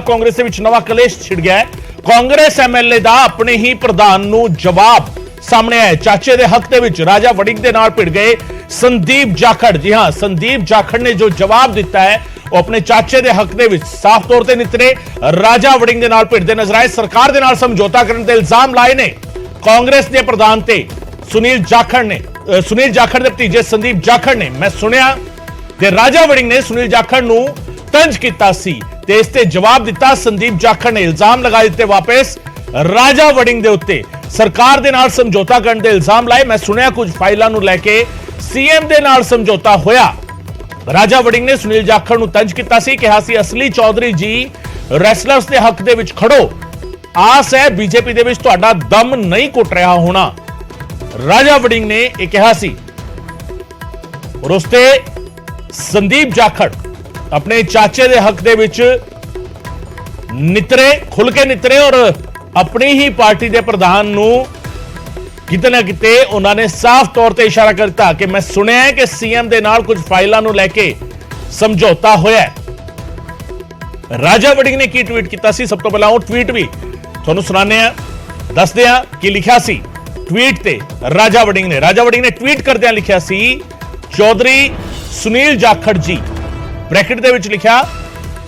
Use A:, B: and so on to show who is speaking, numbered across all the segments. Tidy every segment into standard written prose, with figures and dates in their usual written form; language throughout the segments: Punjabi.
A: कांग्रेस ਦੇ ਵਿੱਚ ਨਵਾਂ ਕਲੇਸ਼ ਛਿੜ ਗਿਆ ਹੈ। ਕਾਂਗਰਸ ਐਮਐਲਏ ਦਾ ਆਪਣੇ ਹੀ ਪ੍ਰਧਾਨ ਨੂੰ ਜਵਾਬ ਸਾਹਮਣੇ ਆਇਆ। ਚਾਚੇ ਦੇ ਹੱਕ ਦੇ ਵਿੱਚ ਰਾਜਾ ਵੜਿੰਗ ਦੇ ਨਾਲ ਭਿੜ ਗਏ ਸੰਦੀਪ ਜਾਖੜ। ਜੀ ਹਾਂ, ਸੰਦੀਪ ਜਾਖੜ ਨੇ ਜੋ ਜਵਾਬ ਦਿੱਤਾ ਹੈ ਉਹ ਆਪਣੇ ਚਾਚੇ ਦੇ ਹੱਕ ਦੇ ਵਿੱਚ ਸਾਫ਼ ਤੌਰ ਤੇ ਨਿਤਰੇ ਰਾਜਾ ਵੜਿੰਗ ਦੇ ਨਾਲ ਭਿੜਦੇ ਨਜ਼ਰ ਆਏ। ਸਰਕਾਰ ਦੇ ਨਾਲ ਸਮਝੌਤਾ ਕਰਨ ਦੇ ਇਲਜ਼ਾਮ ਲਾਏ ਨੇ ਕਾਂਗਰਸ ਦੇ ਪ੍ਰਧਾਨ ਤੇ ਸੁਨੀਲ ਜਾਖੜ ਨੇ। ਸੁਨੀਲ ਜਾਖੜ ਦੇ ਭਤੀਜੇ ਸੰਦੀਪ ਜਾਖੜ ਨੇ, ਮੈਂ ਸੁਣਿਆ ਤੇ ਰਾਜਾ ਵੜਿੰਗ ਨੇ ਸੁਨੀਲ ਜਾਖੜ ਨੂੰ ਤੰਜ ਕੀਤਾ ਸੀ ਤੇ ਇਸ ਤੇ ਜਵਾਬ ਦਿੱਤਾ। ਸੰਦੀਪ ਜਾਖੜ ਨੇ ਇਲਜ਼ਾਮ ਲਗਾ ਦਿੱਤੇ ਵਾਪਸ ਰਾਜਾ ਵੜਿੰਗ ਦੇ ਉੱਤੇ। ਸਰਕਾਰ ਦੇ ਨਾਲ ਸਮਝੌਤਾ ਕਰਨ ਦੇ ਇਲਜ਼ਾਮ ਲਾਏ। ਮੈਂ ਸੁਣਿਆ ਕੁਝ ਫਾਈਲਾਂ ਨੂੰ ਲੈ ਕੇ ਸੀਐਮ ਦੇ ਨਾਲ ਸਮਝੌਤਾ ਹੋਇਆ। ਰਾਜਾ ਵੜਿੰਗ ਨੇ ਸੁਨੀਲ ਜਾਖੜ ਨੂੰ ਤੰਜ ਕੀਤਾ ਸੀ, ਕਿਹਾ ਸੀ ਅਸਲੀ ਚੌਧਰੀ ਜੀ ਰੈਸਲਰਸ ਦੇ ਹੱਕ ਦੇ ਵਿੱਚ ਖੜੋ, ਆਸ ਹੈ ਬੀਜੇਪੀ ਦੇ ਵਿੱਚ ਤੁਹਾਡਾ ਦਮ ਨਹੀਂ ਘੁੱਟ ਰਿਹਾ ਹੋਣਾ। ਰਾਜਾ ਵੜਿੰਗ ਨੇ ਇਹ ਕਿਹਾ ਸੀ। ਔਰ ਉਸ ਤੇ ਸੰਦੀਪ ਜਾਖੜ ਆਪਣੇ ਚਾਚੇ ਦੇ ਹੱਕ ਦੇ ਵਿੱਚ ਨਿਤਰੇ, ਖੁੱਲ ਕੇ ਨਿਤਰੇ ਔਰ ਆਪਣੀ ਹੀ ਪਾਰਟੀ ਦੇ ਪ੍ਰਧਾਨ ਨੂੰ ਕਿਤੇ ਨਾ ਕਿਤੇ ਉਹਨਾਂ ਨੇ ਸਾਫ਼ ਤੌਰ ਤੇ ਇਸ਼ਾਰਾ ਕਰਤਾ ਕਿ ਮੈਂ ਸੁਣਿਆ ਹੈ ਕਿ ਸੀਐਮ ਦੇ ਨਾਲ ਕੁਝ ਫਾਈਲਾਂ ਨੂੰ ਲੈ ਕੇ ਸਮਝੌਤਾ ਹੋਇਆ ਹੈ। ਰਾਜਾ ਵੜਿੰਗ ਨੇ ਕੀ ਟਵੀਟ ਕੀਤਾ ਸੀ, ਸਭ ਤੋਂ ਪਹਿਲਾਂ ਉਹ ਟਵੀਟ ਵੀ ਤੁਹਾਨੂੰ ਸੁਣਾਉਂਦੇ ਆ, ਦੱਸਦੇ ਆ ਕੀ ਲਿਖਿਆ ਸੀ ਟਵੀਟ ਤੇ ਰਾਜਾ ਵੜਿੰਗ ਨੇ। ਰਾਜਾ ਵੜਿੰਗ ਨੇ ਟਵੀਟ ਕਰਦਿਆਂ ਲਿਖਿਆ ਸੀ ਚੌਧਰੀ ਸੁਨੀਲ ਜਾਖੜ ਜੀ, ਬ੍ਰੈਕਟ ਦੇ ਵਿੱਚ ਲਿਖਿਆ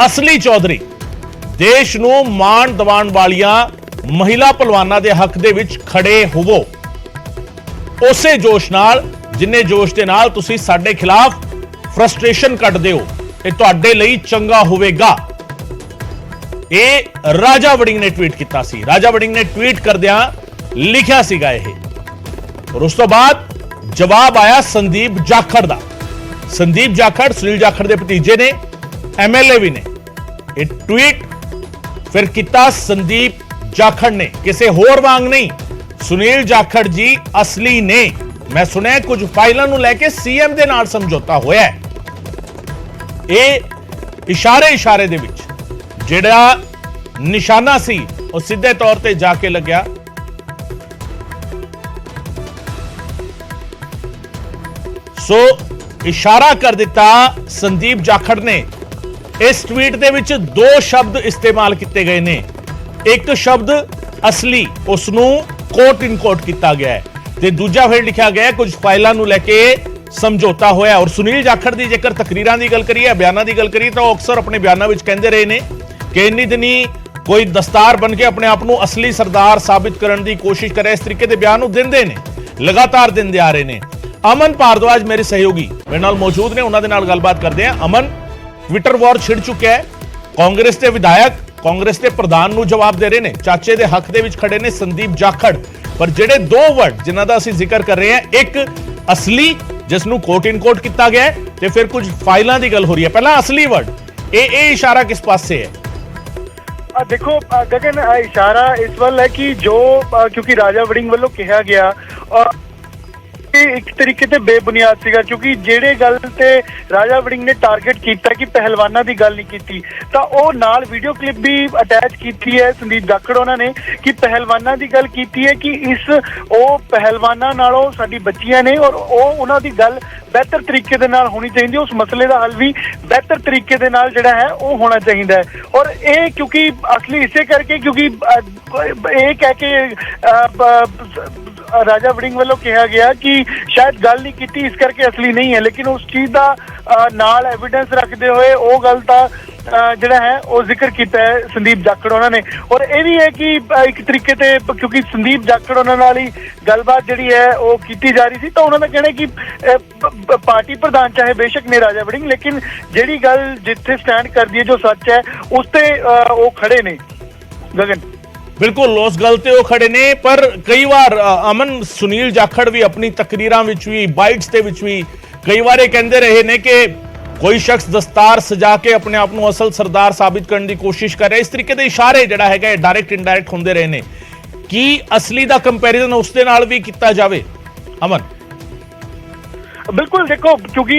A: ਅਸਲੀ ਚੌਧਰੀ, ਦੇਸ਼ ਨੂੰ ਮਾਣ ਦਿਵਾਉਣ ਵਾਲੀਆਂ ਮਹਿਲਾ ਪਹਿਲਵਾਨਾਂ ਦੇ ਹੱਕ ਦੇ ਵਿੱਚ ਖੜੇ ਹੋਵੋ ਉਸੇ ਜੋਸ਼ ਨਾਲ ਜਿੰਨੇ ਜੋਸ਼ ਦੇ ਨਾਲ ਤੁਸੀਂ ਸਾਡੇ ਖਿਲਾਫ ਫਰਸਟ੍ਰੇਸ਼ਨ ਕੱਢਦੇ ਹੋ, ਇਹ ਤੁਹਾਡੇ ਲਈ ਚੰਗਾ ਹੋਵੇਗਾ। ਇਹ ਰਾਜਾ ਵੜਿੰਗ ਨੇ ਟਵੀਟ ਕੀਤਾ ਸੀ। ਰਾਜਾ ਵੜਿੰਗ ਨੇ ਟਵੀਟ ਕਰਦਿਆਂ ਲਿਖਿਆ ਸੀਗਾ ਇਹ। ਔਰ ਉਸ ਤੋਂ ਬਾਅਦ ਜਵਾਬ ਆਇਆ ਸੰਦੀਪ ਜਾਖੜ ਦਾ। ਸੰਦੀਪ ਜਾਖੜ ਸੁਨੀਲ ਜਾਖੜ ਦੇ ਭਤੀਜੇ ਨੇ, ਐਮਐਲਏ ਵੀ ਨੇ। ਇਹ ਟਵੀਟ ਫਿਰ ਕੀਤਾ ਸੰਦੀਪ ਜਾਖੜ ਨੇ, ਕਿਸੇ ਹੋਰ ਵਾਂਗ ਨਹੀਂ। ਸੁਨੀਲ ਜਾਖੜ ਜੀ ਅਸਲੀ ਨੇ। ਮੈਂ ਸੁਣਿਆ ਕੁਝ ਫਾਈਲਾਂ ਨੂੰ ਲੈ ਕੇ ਸੀਐਮ ਦੇ ਨਾਲ ਸਮਝੌਤਾ ਹੋਇਆ ਹੈ। ਇਹ ਇਸ਼ਾਰੇ ਦੇ ਵਿੱਚ ਜਿਹੜਾ ਨਿਸ਼ਾਨਾ ਸੀ ਉਹ ਸਿੱਧੇ ਤੌਰ ਤੇ ਜਾ ਕੇ ਲੱਗਿਆ ਸੋ ਇਸ਼ਾਰਾ ਕਰ ਦਿੱਤਾ ਸੰਦੀਪ ਜਾਖੜ ਨੇ। ਇਸ ਟਵੀਟ ਦੇ ਵਿੱਚ ਦੋ ਸ਼ਬਦ ਇਸਤੇਮਾਲ ਕੀਤੇ ਗਏ ਨੇ। ਇੱਕ ਸ਼ਬਦ ਅਸਲੀ, ਉਸ ਨੂੰ ਕੋਟ ਇਨ ਕੋਟ ਕੀਤਾ ਗਿਆ ਹੈ ਤੇ ਦੂਜਾ ਫਿਰ ਲਿਖਿਆ ਗਿਆ ਕੁਝ ਫਾਈਲਾਂ ਨੂੰ ਲੈ ਕੇ ਸਮਝੌਤਾ ਹੋਇਆ। ਔਰ ਸੁਨੀਲ ਜਾਖੜ ਦੀ ਜੇਕਰ ਤਕਰੀਰਾਂ ਦੀ ਗੱਲ ਕਰੀਏ, ਬਿਆਨਾਂ ਦੀ ਗੱਲ ਕਰੀਏ ਤਾਂ ਉਹ ਅਕਸਰ ਆਪਣੇ ਬਿਆਨਾਂ ਵਿੱਚ ਕਹਿੰਦੇ ਰਹੇ ਨੇ ਕਿ ਇੰਨੀ ਦਿਨੀ ਕੋਈ ਦਸਤਾਰ ਬਣ ਕੇ ਆਪਣੇ ਆਪ ਨੂੰ ਅਸਲੀ ਸਰਦਾਰ ਸਾਬਿਤ ਕਰਨ ਦੀ ਕੋਸ਼ਿਸ਼ ਕਰੇ। ਇਸ ਤਰੀਕੇ ਦੇ ਬਿਆਨ ਉਹ ਦਿੰਦੇ ਨੇ, ਲਗਾਤਾਰ ਦਿੰਦੇ ਆ ਰਹੇ ਨੇ। ਅਮਨ ਭਾਰਦਵਾਜ ਮੇਰੇ ਸਹਿਯੋਗੀ ਮੇਰੇ ਨਾਲ ਮੌਜੂਦ ਨੇ, ਉਹਨਾਂ ਦੇ ਨਾਲ ਗੱਲਬਾਤ ਕਰਦੇ ਆ। ਅਮਨ, ਟਵਿੱਟਰ ਵਾਰ ਛਿੜ ਚੁੱਕਿਆ ਹੈ। ਕਾਂਗਰਸ ਦੇ ਵਿਧਾਇਕ ਕਾਂਗਰਸ ਦੇ ਪ੍ਰਧਾਨ ਨੂੰ ਜਵਾਬ ਦੇ ਰਹੇ ਨੇ, ਚਾਚੇ ਦੇ ਹੱਕ ਦੇ ਵਿੱਚ ਖੜੇ ਨੇ ਸੰਦੀਪ ਜਾਖੜ। ਪਰ ਜਿਹੜੇ ਦੋ ਵਰਡ ਜਿਨ੍ਹਾਂ ਦਾ ਅਸੀਂ ਜ਼ਿਕਰ ਕਰ ਰਹੇ ਹਾਂ, ਇੱਕ ਅਸਲੀ ਜਿਸ ਨੂੰ ਕੋਟ ਇਨ ਕੋਟ ਕੀਤਾ ਗਿਆ ਤੇ ਫਿਰ ਕੁਝ ਫਾਈਲਾਂ ਦੀ ਗੱਲ ਹੋ ਰਹੀ ਹੈ। ਪਹਿਲਾਂ ਅਸਲੀ ਵਰਡ, ਇਹ ਇਸ਼ਾਰਾ ਕਿਸ ਪਾਸੇ ਹੈ?
B: देखो गगन, इशारा इस वाल है कि जो क्योंकि राजा वड़िंग वालों कहा गया और एक तरीके से बेबुनियाद सीगा, क्योंकि जेड़े गल ते राजा वड़िंग ने टारगेट किया कि पहलवाना की गल नहीं की तो वो नाल वीडियो क्लिप भी अटैच की है संदीप जाखड़ उन्होंने कि पहलवाना की गल की है कि इस वो पहलवाना नालों साडी बच्चियां ने और वो उन्हां दी गल बेहतर तरीके दे नाल होनी चाहिए, उस मसले का हल भी बेहतर तरीके दे नाल जिहड़ा है वो होना चाहिए है। और ये क्योंकि असली इसे करके क्योंकि ये कह के राजा वड़िंग वालों कहा गया कि शायद गल नहीं की इस करके असली नहीं है, लेकिन उस चीज़ का नाल एविडेंस रखते हुए वो गल का जिहड़ा है वो जिक्र किया है संदीप जाखड़ उन्होंने। और ये भी है कि एक तरीके से क्योंकि संदीप जाखड़ उन्होंने वाली गलबात जिहड़ी है वो की जा रही थी तो उन्होंने कहना कि पार्टी प्रधान चाहे बेशक ने राजा वड़िंग, लेकिन जिहड़ी गल जिथे स्टैंड कर दी है जो सच है उस ते वो खड़े ने। गगन
A: बिल्कुल उस गल ते वो खड़े ने, पर कई बार अमन सुनील जाखड़ भी अपनी तकरीरां विच भी बाइट्स दे विच भी कई बार कहते रहे ने कि कोई शख्स दस्तार सजा के अपने आप को असल सरदार साबित करने की कोशिश कर रहा है। इस तरीके के इशारे जिहड़ा है डायरेक्ट इनडायरेक्ट होंदे रहे ने कि असली दा कंपैरिजन उस दे नाल भी किया जाए। अमन
B: बिल्कुल देखो, क्योंकि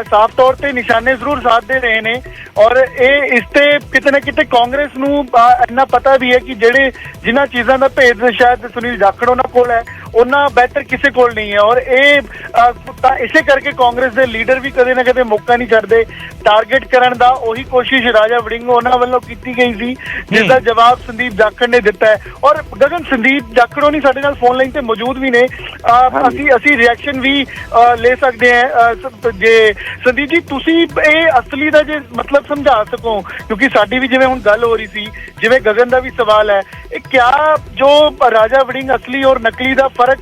B: साफ तौर पे निशाने जरूर साथ दे रहे ने और ये इसते किते ना किते कांग्रेस नूं इन्ना पता भी है कि जेड़े जिन्हां चीज़ां दा भेद शायद सुनील जाखड़ उन्हां कोल है ਉਹਨਾਂ ਬਿਹਤਰ ਕਿਸੇ ਕੋਲ ਨਹੀਂ ਹੈ। ਔਰ ਇਹ ਤਾਂ ਇਸੇ ਕਰਕੇ ਕਾਂਗਰਸ ਦੇ ਲੀਡਰ ਵੀ ਕਦੇ ਨਾ ਕਦੇ ਮੌਕਾ ਨਹੀਂ ਛੱਡਦੇ ਟਾਰਗੇਟ ਕਰਨ ਦਾ। ਉਹੀ ਕੋਸ਼ਿਸ਼ ਰਾਜਾ ਵੜਿੰਗ ਉਹਨਾਂ ਵੱਲੋਂ ਕੀਤੀ ਗਈ ਸੀ, ਜਿਸ ਦਾ ਜਵਾਬ ਸੰਦੀਪ ਜਾਖੜ ਨੇ ਦਿੱਤਾ ਹੈ। ਔਰ ਗਗਨ, ਸੰਦੀਪ ਜਾਖੜ ਹੋਣੀ ਸਾਡੇ ਨਾਲ ਫੋਨ ਲਾਈਨ ਤੇ ਮੌਜੂਦ ਵੀ ਨੇ, ਅਸੀਂ ਰਿਐਕਸ਼ਨ ਵੀ ਲੈ ਸਕਦੇ ਹਾਂ। ਜੇ ਸੰਦੀਪ ਜੀ ਤੁਸੀਂ ਇਹ ਅਸਲੀ ਦਾ ਜੇ ਮਤਲਬ ਸਮਝਾ ਸਕੋ, ਕਿਉਂਕਿ ਸਾਡੀ ਵੀ ਜਿਵੇਂ ਹੁਣ ਗੱਲ ਹੋ ਰਹੀ ਸੀ, ਜਿਵੇਂ ਗਗਨ ਦਾ ਵੀ ਸਵਾਲ ਹੈ, ਇਹ ਕਿਆ ਜੋ ਰਾਜਾ ਵੜਿੰਗ ਅਸਲੀ ਔਰ ਨਕਲੀ ਦਾ ਫਰਕ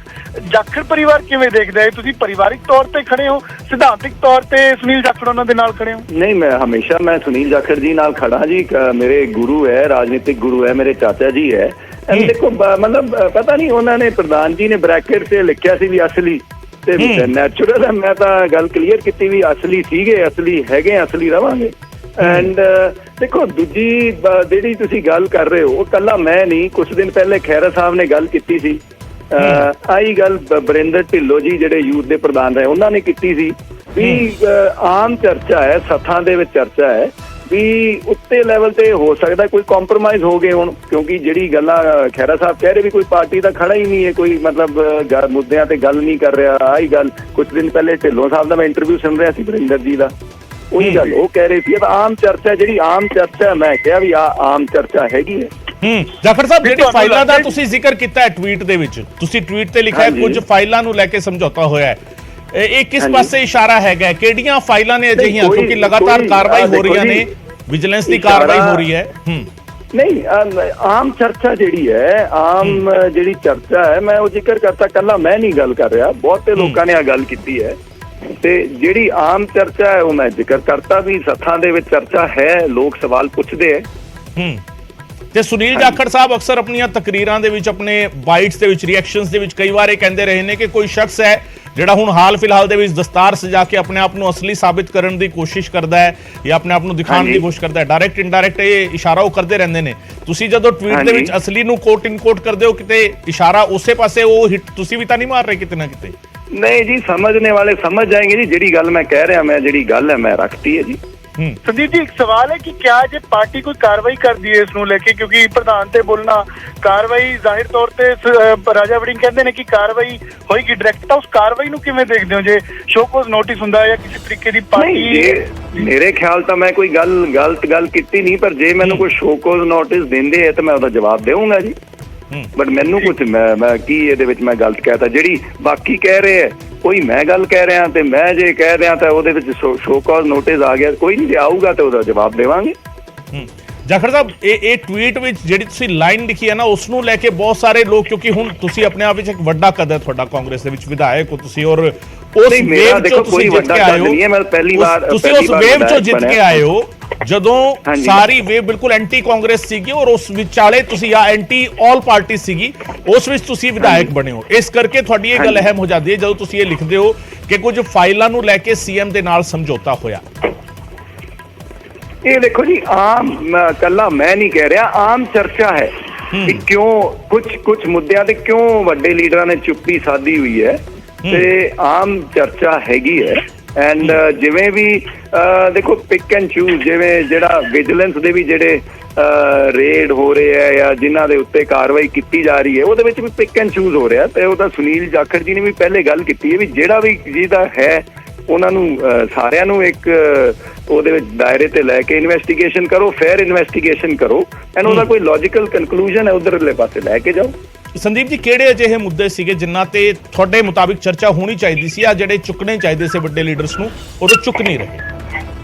B: ਜਾਖੜ ਪਰਿਵਾਰ ਕਿਵੇਂ ਦੇਖਦਾ ਹੈ? ਤੁਸੀਂ ਪਰਿਵਾਰਿਕ ਤੌਰ ਤੇ ਖੜੇ ਹੋ, ਸਿਧਾਂਤਿਕ ਤੌਰ ਤੇ ਸੁਨੀਲ ਜਾਖੜ ਉਹਨਾਂ ਦੇ ਨਾਲ ਖੜੇ ਹੋ?
C: ਨਹੀਂ, ਮੈਂ ਹਮੇਸ਼ਾ ਸੁਨੀਲ ਜਾਖੜ ਜੀ ਨਾਲ ਖੜਾ ਜੀ। ਮੇਰੇ ਗੁਰੂ ਹੈ, ਰਾਜਨੀਤਿਕ ਗੁਰੂ ਹੈ, ਮੇਰੇ ਚਾਚਾ ਜੀ ਹੈ। ਦੇਖੋ ਮਤਲਬ ਪਤਾ ਨਹੀਂ ਉਹਨਾਂ ਨੇ ਪ੍ਰਧਾਨ ਜੀ ਨੇ ਬ੍ਰੈਕਟ ਤੇ ਲਿਖਿਆ ਸੀ ਵੀ ਅਸਲੀ, ਤੇ ਨੈਚੁਰਲ ਹੈ। ਮੈਂ ਤਾਂ ਗੱਲ ਕਲੀਅਰ ਕੀਤੀ ਵੀ ਅਸਲੀ ਸੀਗੇ, ਅਸਲੀ ਹੈਗੇ, ਅਸਲੀ ਰਵਾਂਗੇ। ਐਂਡ ਦੇਖੋ ਦੂਜੀ ਜਿਹੜੀ ਤੁਸੀਂ ਗੱਲ ਕਰ ਰਹੇ ਹੋ, ਉਹ ਕੱਲਾ ਮੈਂ ਨਹੀਂ, ਕੁਛ ਦਿਨ ਪਹਿਲੇ ਖਹਿਰਾ ਸਾਹਿਬ ਨੇ ਗੱਲ ਕੀਤੀ ਸੀ। ਆਹੀ ਗੱਲ ਬਰਿੰਦਰ ਢਿੱਲੋਂ ਜੀ ਜਿਹੜੇ ਯੂਥ ਦੇ ਪ੍ਰਧਾਨ ਰਹੇ, ਉਹਨਾਂ ਨੇ ਕੀਤੀ ਸੀ ਵੀ ਆਮ ਚਰਚਾ ਹੈ, ਸੱਥਾਂ ਦੇ ਵਿੱਚ ਚਰਚਾ ਹੈ ਵੀ ਉੱਤੇ ਲੈਵਲ ਤੇ ਹੋ ਸਕਦਾ ਕੋਈ ਕੰਪਰੋਮਾਈਜ਼ ਹੋ ਗਏ ਹੁਣ, ਕਿਉਂਕਿ ਜਿਹੜੀ ਗੱਲਾਂ ਖਹਿਰਾ ਸਾਹਿਬ ਕਹਿ ਰਹੇ ਵੀ ਕੋਈ ਪਾਰਟੀ ਦਾ ਖੜਾ ਹੀ ਨਹੀਂ ਹੈ, ਕੋਈ ਮਤਲਬ ਮੁੱਦਿਆਂ ਤੇ ਗੱਲ ਨਹੀਂ ਕਰ ਰਿਹਾ। ਆਹੀ ਗੱਲ ਕੁਝ ਦਿਨ ਪਹਿਲੇ ਢਿੱਲੋਂ ਸਾਹਿਬ ਦਾ ਮੈਂ ਇੰਟਰਵਿਊ ਸੁਣ ਰਿਹਾ ਸੀ ਬਰਿੰਦਰ ਜੀ ਦਾ, ਉਹੀ ਗੱਲ ਉਹ ਕਹਿ ਰਹੇ ਸੀ। ਤਾਂ ਆਮ ਚਰਚਾ, ਜਿਹੜੀ ਆਮ ਚਰਚਾ, ਮੈਂ ਕਿਹਾ ਵੀ ਆਮ ਚਰਚਾ ਹੈਗੀ ਹੈ।
A: ਜਾਖੜ ਸਾਹਿਬ, ਜਿਹੜੀ ਫਾਈਲਾਂ ਦਾ ਤੁਸੀਂ ਜ਼ਿਕਰ ਕੀਤਾ ਹੈ ਟਵੀਟ ਦੇ ਵਿੱਚ, ਤੁਸੀਂ ਟਵੀਟ ਤੇ ਲਿਖਿਆ ਕੁਝ ਫਾਈਲਾਂ ਨੂੰ ਲੈ ਕੇ ਸਮਝੌਤਾ ਹੋਇਆ ਹੈ, ਇਹ ਕਿਸ ਪਾਸੇ ਇਸ਼ਾਰਾ ਹੈਗਾ? ਕਿਹੜੀਆਂ ਫਾਈਲਾਂ ਨੇ ਅਜਿਹੀਆਂ, ਕਿਉਂਕਿ ਲਗਾਤਾਰ ਕਾਰਵਾਈ ਹੋ ਰਹੀਆਂ ਨੇ, ਵਿਜੀਲੈਂਸ ਦੀ ਕਾਰਵਾਈ ਹੋ ਰਹੀ ਹੈ?
C: ਨਹੀਂ, ਆਮ ਚਰਚਾ ਜਿਹੜੀ ਹੈ, ਆਮ ਜਿਹੜੀ ਚਰਚਾ ਹੈ, ਮੈਂ ਉਹ ਜ਼ਿਕਰ ਕਰਤਾ, ਕੱਲਾ ਮੈਂ ਨਹੀਂ ਗੱਲ ਕਰ ਰਿਹਾ, ਬਹੁਤੇ ਲੋਕਾਂ ਨੇ ਆ ਗੱਲ ਕੀਤੀ ਹੈ। ਤੇ ਜਿਹੜੀ ਆਮ ਚਰਚਾ ਹੈ ਉਹ ਮੈਂ ਜ਼ਿਕਰ ਕਰਤਾ ਵੀ ਸੱਥਾਂ ਦੇ ਵਿੱਚ ਚਰਚਾ ਹੈ, ਲੋਕ ਸਵਾਲ ਪੁੱਛਦੇ ਹੈ।
A: ਤੇ ਸੁਨੀਲ ਜਾਖੜ ਸਾਹਿਬ ਅਕਸਰ ਆਪਣੀਆਂ ਤਕਰੀਰਾਂ ਦੇ ਵਿੱਚ, ਆਪਣੇ ਬਾਈਟਸ ਦੇ ਵਿੱਚ, ਰਿਐਕਸ਼ਨਸ ਦੇ ਵਿੱਚ ਕਈ ਵਾਰ ਇਹ ਕਹਿੰਦੇ ਰਹੇ ਨੇ ਕਿ ਕੋਈ ਸ਼ਖਸ ਹੈ ਜਿਹੜਾ ਹੁਣ ਹਾਲ ਫਿਲਹਾਲ ਦੇ ਵਿੱਚ ਦਸਤਾਰ ਸਜਾ ਕੇ ਆਪਣੇ ਆਪ ਨੂੰ ਅਸਲੀ ਸਾਬਿਤ ਕਰਨ ਦੀ ਕੋਸ਼ਿਸ਼ ਕਰਦਾ ਹੈ ਜਾਂ ਆਪਣੇ ਆਪ ਨੂੰ ਦਿਖਾਉਣ ਦੀ ਕੋਸ਼ਿਸ਼ ਕਰਦਾ ਹੈ। ਡਾਇਰੈਕਟ ਇਨਡਾਇਰੈਕਟ ਇਹ ਇਸ਼ਾਰਾ ਉਹ ਕਰਦੇ ਰਹਿੰਦੇ ਨੇ। ਤੁਸੀਂ ਜਦੋਂ ਟਵੀਟ ਦੇ ਵਿੱਚ ਅਸਲੀ ਨੂੰ ਕੋਟ ਇਨ ਕੋਟ ਕਰਦੇ ਹੋ, ਕਿਤੇ ਇਸ਼ਾਰਾ ਉਸੇ ਪਾਸੇ ਉਹ ਹਿੱਟ ਤੁਸੀਂ ਵੀ ਤਾਂ ਨਹੀਂ ਮਾਰ ਰਹੇ ਕਿਤੇ ਨਾ ਕਿਤੇ?
C: ਨਹੀਂ ਜੀ, ਸਮਝਣੇ ਵਾਲੇ ਸਮਝ ਜਾਏंगे ਜੀ। ਜਿਹੜੀ ਗੱਲ ਮੈਂ ਕਹਿ ਰਿਹਾ, ਮੈਂ ਜਿਹੜੀ ਗੱਲ ਹੈ ਮੈਂ ਰੱਖਤੀ ਹੈ ਜੀ।
B: ਸੰਦੀਪ ਜੀ, ਇੱਕ ਸਵਾਲ ਹੈ ਕਿ ਕਿਆ ਜੇ ਪਾਰਟੀ ਕੋਈ ਕਾਰਵਾਈ ਕਰਦੀ ਹੈ ਇਸ ਨੂੰ ਲੈ ਕੇ, ਕਿਉਂਕਿ ਪ੍ਰਧਾਨ ਤੇ ਬੋਲਣਾ ਕਾਰਵਾਈ ਜ਼ਾਹਿਰ ਤੌਰ ਤੇ ਰਾਜਾ ਵੜਿੰਗ ਕਹਿੰਦੇ ਨੇ ਕਿ ਕਾਰਵਾਈ ਹੋਏਗੀ ਡਾਇਰੈਕਟ, ਤਾਂ ਉਸ ਕਾਰਵਾਈ ਨੂੰ ਕਿਵੇਂ ਦੇਖਦੇ ਹੋ? ਜੇ ਸ਼ੋਕੋਜ਼ ਨੋਟਿਸ ਹੁੰਦਾ ਜਾਂ ਕਿਸੇ ਤਰੀਕੇ ਦੀ ਪਾਰਟੀ?
C: ਮੇਰੇ ਖਿਆਲ ਤਾਂ ਮੈਂ ਕੋਈ ਗਲਤ ਗੱਲ ਕੀਤੀ ਨਹੀਂ, ਪਰ ਜੇ ਮੈਨੂੰ ਕੋਈ ਸ਼ੋਕੋਜ਼ ਨੋਟਿਸ ਦਿੰਦੇ ਹੈ ਤਾਂ ਮੈਂ ਉਹਦਾ ਜਵਾਬ ਦੇਵਾਂਗਾ ਜੀ। ਬਟ ਮੈਨੂੰ ਕੁਝ ਮੈਂ ਕੀ ਇਹਦੇ ਵਿੱਚ ਮੈਂ ਗਲਤ ਕਹਿਤਾ? ਜਿਹੜੀ ਬਾਕੀ ਕਹਿ ਰਹੇ ਹੈ, ਕੋਈ ਮੈਂ ਗੱਲ ਕਹਿ ਰਿਹਾ ਤੇ ਮੈਂ ਜੇ ਕਹਿ ਰਿਹਾ ਤਾਂ ਉਹਦੇ ਵਿੱਚ ਸ਼ੋਕਾਜ਼ ਨੋਟਿਸ ਆ ਗਿਆ, ਕੋਈ ਨਹੀਂ, ਜੇ ਆਊਗਾ ਤਾਂ ਉਹਦਾ ਜਵਾਬ ਦੇਵਾਂਗੇ।
A: ਜਾਖੜ ਸਾਹਿਬ, ਇਹ ਟਵੀਟ ਵਿੱਚ ਜਿਹੜੀ ਤੁਸੀਂ ਲਾਈਨ ਲਿਖੀ ਹੈ ਨਾ, ਉਸ ਨੂੰ ਲੈ ਕੇ ਬਹੁਤ ਸਾਰੇ ਲੋਕ, ਕਿਉਂਕਿ ਹੁਣ ਤੁਸੀਂ ਆਪਣੇ ਆਪ ਵਿੱਚ ਇੱਕ ਵੱਡਾ ਕਦਰ ਤੁਹਾਡਾ ਕਾਂਗਰਸ ਦੇ ਵਿੱਚ ਵਿਧਾਇਕ ਹੋ ਤੁਸੀਂ, ਔਰ ਉਸ ਵੇਵ ਚੋਂ ਤੁਸੀਂ ਜਿੱਤ ਕੇ ਆਏ ਹੋ, ਤੁਸੀਂ ਉਸ ਵੇਵ ਚੋਂ ਜਿੱਤ ਕੇ ਆਏ ਹੋ ਜਦੋਂ ਸਾਰੀ ਵੇਵ ਬਿਲਕੁਲ ਐਂਟੀ ਕਾਂਗਰਸ ਸੀਗੀ ਔਰ ਉਸ ਵਿਚਾਲੇ ਤੁਸੀਂ ਆ ਐਂਟੀ ਆਲ ਪਾਰਟੀ ਸੀਗੀ, ਉਸ ਵਿੱਚ ਤੁਸੀਂ ਵਿਧਾਇਕ ਬਣੇ ਹੋ। ਇਸ ਕਰਕੇ ਤੁਹਾਡੀ ਇਹ ਗੱਲ ਅਹਿਮ ਹੋ ਜਾਂਦੀ ਹੈ ਜਦੋਂ ਤੁਸੀਂ ਇਹ ਲਿਖਦੇ ਹੋ ਕਿ ਕੁਝ ਫਾਈਲਾਂ ਨੂੰ ਲੈ ਕੇ ਸੀਐਮ ਦੇ ਨਾਲ ਸਮਝੌਤਾ ਹੋਇਆ।
C: ਇਹ ਦੇਖੋ ਜੀ, ਆਮ ਕੱਲਾ ਮੈਂ ਨਹੀਂ ਕਹਿ ਰਿਹਾ, ਆਮ ਚਰਚਾ ਹੈ ਕਿ ਕਿਉਂ ਕੁਝ ਮੁੱਦਿਆਂ ਤੇ ਕਿਉਂ ਵੱਡੇ ਲੀਡਰਾਂ ਨੇ ਚੁੱਪੀ ਸਾਧੀ ਹੋਈ ਹੈ, ਤੇ ਆਮ ਚਰਚਾ ਹੈਗੀ ਹੈ। ਐਂਡ ਜਿਵੇਂ ਵੀ ਦੇਖੋ ਪਿਕ ਐਂਡ ਚੂਜ਼, ਜਿਵੇਂ ਜਿਹੜਾ ਵਿਜੀਲੈਂਸ ਦੇ ਵੀ ਜਿਹੜੇ ਰੇਡ ਹੋ ਰਹੇ ਹੈ ਜਾਂ ਜਿਨ੍ਹਾਂ ਦੇ ਉੱਤੇ ਕਾਰਵਾਈ ਕੀਤੀ ਜਾ ਰਹੀ ਹੈ, ਉਹਦੇ ਵਿੱਚ ਵੀ ਪਿਕ ਐਂਡ ਚੂਜ਼ ਹੋ ਰਿਹਾ। ਤੇ ਉਹਦਾ ਸੁਨੀਲ ਜਾਖੜ ਜੀ ਨੇ ਵੀ ਪਹਿਲੇ ਗੱਲ ਕੀਤੀ ਹੈ ਵੀ ਜਿਹੜਾ ਵੀ ਜਿਹਦਾ ਹੈ ਉਹਨਾਂ ਨੂੰ ਸਾਰਿਆਂ ਨੂੰ ਇੱਕ ਉਹਦੇ ਵਿੱਚ ਦਾਇਰੇ ਤੇ ਲੈ ਕੇ ਇਨਵੈਸਟੀਗੇਸ਼ਨ ਕਰੋ, ਫੇਅਰ ਇਨਵੈਸਟੀਗੇਸ਼ਨ ਕਰੋ, ਐਂਡ ਉਹਦਾ ਕੋਈ ਲੌਜੀਕਲ ਕਨਕਲੂਜਨ ਹੈ ਉਧਰਲੇ ਪਾਸੇ ਲੈ ਕੇ ਜਾਓ।
A: ਸੰਦੀਪ ਜੀ, ਕਿਹੜੇ ਅਜਿਹੇ ਮੁੱਦੇ ਸੀਗੇ ਜਿਨ੍ਹਾਂ ਤੇ ਤੁਹਾਡੇ ਮੁਤਾਬਿਕ ਚਰਚਾ ਹੋਣੀ ਚਾਹੀਦੀ ਸੀ, ਆ ਜਿਹੜੇ ਚੁੱਕਣੇ ਚਾਹੀਦੇ ਸੀ ਵੱਡੇ ਲੀਡਰਸ ਨੂੰ, ਉਹ ਚੁੱਕ ਨਹੀਂ ਰਹੇ?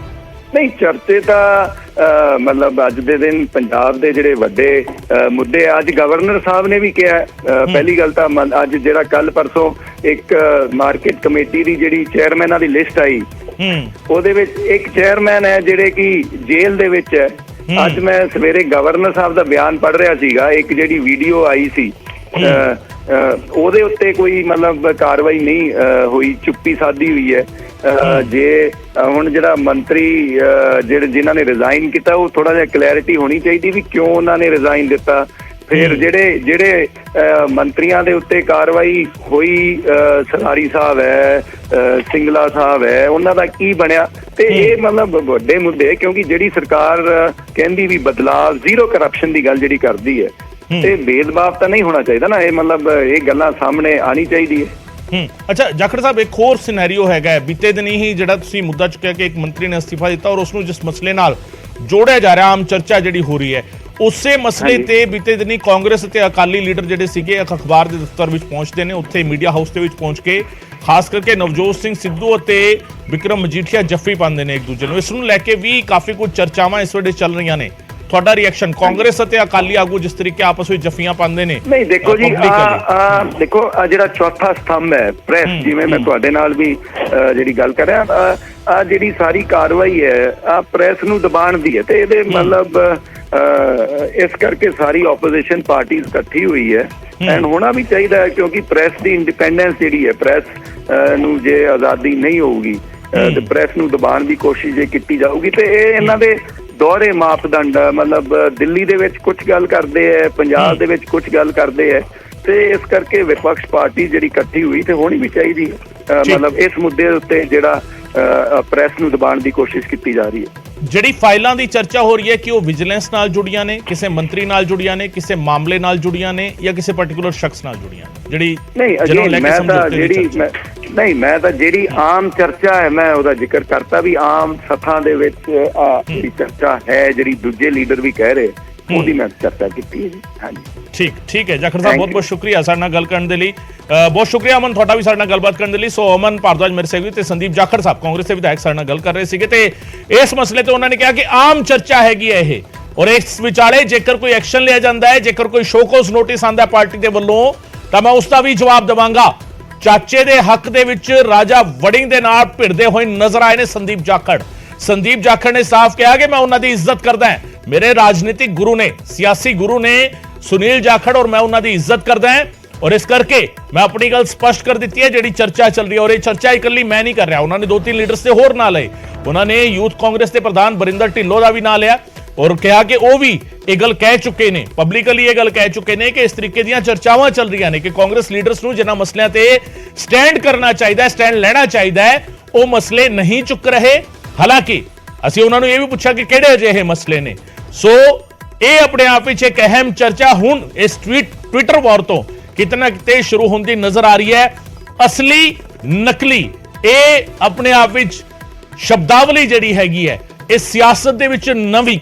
C: ਨਹੀਂ, ਚਰਚੇ ਤਾਂ ਮਤਲਬ ਅੱਜ ਦੇ ਦਿਨ ਪੰਜਾਬ ਦੇ ਜਿਹੜੇ ਵੱਡੇ ਮੁੱਦੇ, ਅੱਜ ਗਵਰਨਰ ਸਾਹਿਬ ਨੇ ਵੀ ਕਿਹਾ, ਪਹਿਲੀ ਗੱਲ ਤਾਂ ਅੱਜ ਜਿਹੜਾ ਕੱਲ ਪਰਸੋਂ ਇੱਕ ਮਾਰਕੀਟ ਕਮੇਟੀ ਦੀ ਜਿਹੜੀ ਚੇਅਰਮੈਨਾਂ ਦੀ ਲਿਸਟ ਆਈ, ਉਹਦੇ ਵਿੱਚ ਇੱਕ ਚੇਅਰਮੈਨ ਹੈ ਜਿਹੜੇ ਕਿ ਜੇਲ੍ਹ ਦੇ ਵਿੱਚ ਹੈ। ਅੱਜ ਮੈਂ ਸਵੇਰੇ ਗਵਰਨਰ ਸਾਹਿਬ ਦਾ ਬਿਆਨ ਪੜ੍ਹ ਰਿਹਾ ਸੀਗਾ, ਇੱਕ ਜਿਹੜੀ ਵੀਡੀਓ ਆਈ ਸੀ ਉਹਦੇ ਉੱਤੇ ਕੋਈ ਮਤਲਬ ਕਾਰਵਾਈ ਨਹੀਂ ਹੋਈ, ਚੁੱਪੀ ਸਾਧੀ ਹੋਈ ਹੈ। ਜੇ ਹੁਣ ਜਿਹੜਾ ਮੰਤਰੀ ਜਿਨ੍ਹਾਂ ਨੇ ਰਿਜ਼ਾਈਨ ਕੀਤਾ, ਉਹ ਥੋੜਾ ਜਿਹਾ ਕਲੈਰਿਟੀ ਹੋਣੀ ਚਾਹੀਦੀ ਵੀ ਕਿਉਂ ਉਹਨਾਂ ਨੇ ਰਿਜ਼ਾਈਨ ਦਿੱਤਾ। ਫਿਰ ਜਿਹੜੇ ਮੰਤਰੀਆਂ ਦੇ ਉੱਤੇ ਕਾਰਵਾਈ ਹੋਈ, ਸਲਾਰੀ ਸਾਹਿਬ ਹੈ, ਸਿੰਗਲਾ ਸਾਹਿਬ ਹੈ, ਉਹਨਾਂ ਦਾ ਕੀ ਬਣਿਆ? ਤੇ ਇਹ ਮਤਲਬ ਵੱਡੇ ਮੁੱਦੇ, ਕਿਉਂਕਿ ਜਿਹੜੀ ਸਰਕਾਰ ਕਹਿੰਦੀ ਵੀ ਬਦਲਾਵ, ਜ਼ੀਰੋ ਕਰਪਸ਼ਨ ਦੀ ਗੱਲ ਜਿਹੜੀ ਕਰਦੀ ਹੈ, ਤੇ ਭੇਦਭਾਵ ਤਾਂ ਨਹੀਂ ਹੋਣਾ ਚਾਹੀਦਾ ਨਾ, ਇਹ ਮਤਲਬ ਇਹ ਗੱਲਾਂ ਸਾਹਮਣੇ ਆਣੀ ਚਾਹੀਦੀ ਹੈ।
A: ਅੱਛਾ ਜਾਖੜ ਸਾਹਿਬ, ਇੱਕ ਹੋਰ ਸਿਨੈਰੀਓ ਹੈਗਾ, ਬੀਤੇ ਦਿਨੀ ਹੀ ਜਿਹੜਾ ਤੁਸੀਂ ਮੁੱਦਾ ਚੁੱਕਿਆ ਕਿ ਇੱਕ ਮੰਤਰੀ ਨੇ ਅਸਤੀਫਾ ਦਿੱਤਾ ਔਰ ਉਸ ਨੂੰ ਜਿਸ ਮਸਲੇ ਨਾਲ ਜੋੜਿਆ ਜਾ ਰਿਹਾ, ਆਮ ਚਰਚਾ ਜਿਹੜੀ ਹੋ ਰਹੀ ਹੈ, ਉਸੇ ਮਸਲੇ ਤੇ ਬੀਤੇ ਦਿਨੀ ਕਾਂਗਰਸ ਅਤੇ ਅਕਾਲੀ ਲੀਡਰ ਜਿਹੜੇ ਸੀਗੇ ਅਖਬਾਰ ਦੇ ਦਫ਼ਤਰ ਵਿੱਚ ਪਹੁੰਚਦੇ ਨੇ, ਉੱਥੇ ਮੀਡੀਆ ਹਾਊਸ ਦੇ ਵਿੱਚ ਪਹੁੰਚ ਕੇ ਖਾਸ ਕਰਕੇ ਨਵਜੋਤ ਸਿੰਘ ਸਿੱਧੂ ਅਤੇ ਵਿਕਰਮ ਮਜੀਠੀਆ ਜੱਫੀ ਪਾਉਂਦੇ ਨੇ ਇੱਕ ਦੂਜੇ ਨੂੰ। ਇਸ ਨੂੰ ਲੈ ਕੇ ਵੀ ਕਾਫੀ ਕੁਝ ਚਰਚਾਵਾਂ ਇਸ ਵੇਲੇ ਚੱਲ ਰਹੀਆਂ ਨੇ। ਤੁਹਾਡਾ ਰਿਐਕਸ਼ਨ, ਕਾਂਗਰਸ ਅਤੇ ਅਕਾਲੀ ਆਗੂ ਜਿਸ ਤਰੀਕੇ ਆਪਸ ਵਿੱਚ ਜੱਫੀਆਂ ਪਾਉਂਦੇ ਨੇ?
C: ਨਹੀਂ ਦੇਖੋ ਜੀ, ਦੇਖੋ ਜਿਹੜਾ ਚੌਥਾ ਸਤੰਭ ਹੈ ਪ੍ਰੈਸ, ਜਿਵੇਂ ਮੈਂ ਤੁਹਾਡੇ ਨਾਲ ਵੀ ਜਿਹੜੀ ਗੱਲ ਕਰ ਰਿਹਾ, ਜਿਹੜੀ ਸਾਰੀ ਕਾਰਵਾਈ ਹੈ ਪ੍ਰੈਸ ਨੂੰ ਦਬਾਉਣ ਦੀ ਹੈ, ਤੇ ਇਹਦੇ ਮਤਲਬ ਇਸ ਕਰਕੇ ਸਾਰੀ ਆਪੋਜੀਸ਼ਨ ਪਾਰਟੀਆਂ ਇਕੱਠੀ ਹੋਈ ਹੈ। ਐਂਡ ਹੋਣਾ ਵੀ ਚਾਹੀਦਾ ਹੈ, ਕਿਉਂਕਿ ਪ੍ਰੈਸ ਦੀ ਇੰਡੀਪੈਂਡੈਂਸ ਜਿਹੜੀ ਹੈ, ਪ੍ਰੈਸ ਨੂੰ ਜੇ ਆਜ਼ਾਦੀ ਨਹੀਂ ਹੋਊਗੀ ਤੇ ਪ੍ਰੈਸ ਨੂੰ ਦਬਾਉਣ ਦੀ ਕੋਸ਼ਿਸ਼ ਜੇ ਕੀਤੀ ਜਾਊਗੀ, ਤੇ ਇਹ ਇਹਨਾਂ ਦੇ ਦੋਹਰੇ ਮਾਪਦੰਡ, ਮਤਲਬ ਦਿੱਲੀ ਦੇ ਵਿੱਚ ਕੁਝ ਗੱਲ ਕਰਦੇ ਹੈ, ਪੰਜਾਬ ਦੇ ਵਿੱਚ ਕੁਝ ਗੱਲ ਕਰਦੇ ਹੈ, ਤੇ ਇਸ ਕਰਕੇ ਵਿਪਕਸ਼ ਪਾਰਟੀ ਜਿਹੜੀ ਇਕੱਠੀ ਹੋਈ ਤੇ ਹੋਣੀ ਵੀ ਚਾਹੀਦੀ ਹੈ। ਮਤਲਬ ਇਸ ਮੁੱਦੇ ਉੱਤੇ ਜਿਹੜਾ ਪ੍ਰੈਸ ਨੂੰ ਦਬਾਉਣ ਦੀ ਕੋਸ਼ਿਸ਼ ਕੀਤੀ ਜਾ ਰਹੀ ਹੈ।
A: ਜਿਹੜੀ ਫਾਈਲਾਂ ਦੀ ਚਰਚਾ ਹੋ ਰਹੀ ਹੈ ਕਿ ਉਹ ਵਿਜੀਲੈਂਸ ਨਾਲ ਜੁੜੀਆਂ ਨੇ, ਕਿਸੇ ਮੰਤਰੀ ਨਾਲ ਜੁੜੀਆਂ ਨੇ, ਕਿਸੇ ਮਾਮਲੇ ਨਾਲ ਜੁੜੀਆਂ ਨੇ, ਜਾਂ ਕਿਸੇ ਪਾਰਟਿਕੂਲਰ ਸ਼ਖਸ ਨਾਲ ਜੁੜੀਆਂ ਨੇ? ਜਿਹੜੀ
C: ਮੈਂ ਤਾਂ ਜਿਹੜੀ ਆਮ ਚਰਚਾ ਹੈ, ਮੈਂ ਉਹਦਾ ਜ਼ਿਕਰ ਕਰਤਾ ਵੀ ਆਮ ਸਥਾਂ ਦੇ ਵਿੱਚ ਜਿਹੜੀ ਚਰਚਾ ਹੈ, ਜਿਹੜੀ ਦੂਜੇ ਲੀਡਰ ਵੀ ਕਹਿ ਰਹੇ, ਉਹਦੀ ਮੈਂ ਚਰਚਾ ਕੀਤੀ ਹੈ ਜੀ। ਹਾਂਜੀ
A: ਠੀਕ ਹੈ ਜਾਖੜ ਸਾਹਿਬ, ਬਹੁਤ ਬਹੁਤ ਸ਼ੁਕਰੀਆ ਸਾਡੇ ਨਾਲ ਗੱਲ ਕਰਨ ਦੇ ਲਈ। ਬਹੁਤ ਸ਼ੁਕਰੀਆ ਅਮਨ ਤੁਹਾਡਾ ਵੀ ਸਾਡੇ ਨਾਲ ਗੱਲਬਾਤ ਕਰਨ ਦੇ ਲਈ। ਸੋ ਅਮਨ ਭਾਰਦਵਾਜ ਮੇਰੇ ਸਹਿਯੋਗੀ ਤੇ ਸੰਦੀਪ ਜਾਖੜ ਸਾਹਿਬ ਕਾਂਗਰਸ ਦੇ ਵਿਧਾਇਕ ਸਾਡੇ ਨਾਲ ਗੱਲ ਕਰ ਰਹੇ ਸੀਗੇ, ਤੇ ਇਸ ਮਸਲੇ ਤੇ ਉਹਨਾਂ ਨੇ ਕਿਹਾ ਕਿ ਆਮ ਚਰਚਾ ਹੈਗੀ ਹੈ ਇਹ, ਔਰ ਇਸ ਵਿਚਾਲੇ ਜੇਕਰ ਕੋਈ ਐਕਸ਼ਨ ਲਿਆ ਜਾਂਦਾ ਹੈ, ਜੇਕਰ ਕੋਈ ਸ਼ੋਕੋਸ ਨੋਟਿਸ ਆਉਂਦਾ ਪਾਰਟੀ ਦੇ ਵੱਲੋਂ, ਤਾਂ ਮੈਂ ਉਸ ਦਾ ਵੀ ਜਵਾਬ ਦੇਵਾਂਗਾ। ਚਾਚੇ ਦੇ ਹੱਕ ਦੇ ਵਿੱਚ ਰਾਜਾ ਵੜਿੰਗ ਦੇ ਨਾਲ ਭਿੜਦੇ ਹੋਏ ਨਜ਼ਰ ਆਏ ਨੇ ਸੰਦੀਪ ਜਾਖੜ। ਸੰਦੀਪ ਜਾਖੜ ਨੇ ਸਾਫ਼ ਕਿਹਾ ਕਿ ਮੈਂ ਉਹਨਾਂ ਦੀ ਇੱਜ਼ਤ ਕਰਦਾ ਹਾਂ, ਮੇਰੇ ਰਾਜਨੀਤਿਕ ਗੁਰੂ ਨੇ, ਸਿਆਸੀ ਗੁਰੂ ਨੇ ਸੁਨੀਲ ਜਾਖੜ, ਔਰ ਮੈਂ ਉਹਨਾਂ ਦੀ ਇੱਜ਼ਤ ਕਰਦਾ ਹਾਂ, ਔਰ ਇਸ ਕਰਕੇ ਮੈਂ ਆਪਣੀ ਗੱਲ ਸਪਸ਼ਟ ਕਰ ਦਿੱਤੀ ਹੈ। ਜਿਹੜੀ ਚਰਚਾ ਚੱਲ ਰਹੀ ਹੈ, ਔਰ ਇਹ ਚਰਚਾ ਇਕੱਲੀ ਮੈਂ ਨਹੀਂ ਕਰ ਰਿਹਾ, ਉਹਨਾਂ ਨੇ 2-3 ਲੀਡਰਸ ਤੇ ਹੋਰ ਨਾਂ ਲਏ। ਉਹਨਾਂ ਨੇ ਯੂਥ ਕਾਂਗਰਸ ਦੇ ਪ੍ਰਧਾਨ ਬਰਿੰਦਰ ਢਿੱਲੋਂ ਦਾ ਵੀ ਨਾਂ ਲਿਆ, ਔਰ ਕਿਹਾ ਕਿ ਉਹ ਵੀ ਇਹ ਗੱਲ ਕਹਿ ਚੁੱਕੇ ਨੇ, ਪਬਲਿਕਲੀ ਇਹ ਗੱਲ ਕਹਿ ਚੁੱਕੇ ਨੇ ਕਿ ਇਸ ਤਰੀਕੇ ਦੀਆਂ ਚਰਚਾਵਾਂ ਚੱਲ ਰਹੀਆਂ ਨੇ ਕਿ ਕਾਂਗਰਸ ਲੀਡਰਸ ਨੂੰ ਜਿਨ੍ਹਾਂ ਮਸਲਿਆਂ ਤੇ ਸਟੈਂਡ ਕਰਨਾ ਚਾਹੀਦਾ ਹੈ, ਸਟੈਂਡ ਲੈਣਾ ਚਾਹੀਦਾ ਹੈ, ਉਹ ਮਸਲੇ ਨਹੀਂ ਚੁੱਕ ਰਹੇ। ਹਾਲਾਂਕਿ ਅਸੀਂ ਉਹਨਾਂ ਨੂੰ ਇਹ ਵੀ ਪੁੱਛਿਆ ਕਿ ਕਿਹੜੇ ਅਜਿਹੇ ਮਸਲੇ ਨੇ। ਸੋ ਇਹ ਆਪਣੇ ਆਪ ਵਿੱਚ ਇੱਕ ਅਹਿਮ ਚਰਚਾ ਹੁਣ ਇਸ ਟਵਿੱਟਰ ਵਾਰ ਤੋਂ ਕਿਤੇ ਨਾ ਕਿਤੇ ਸ਼ੁਰੂ ਹੁੰਦੀ ਨਜ਼ਰ ਆ ਰਹੀ ਹੈ। ਅਸਲੀ ਨਕਲੀ, ਇਹ ਆਪਣੇ ਆਪ ਵਿੱਚ ਸ਼ਬਦਾਵਲੀ ਜਿਹੜੀ ਹੈਗੀ ਹੈ, ਇਹ ਸਿਆਸਤ ਦੇ ਵਿੱਚ ਨਵੀਂ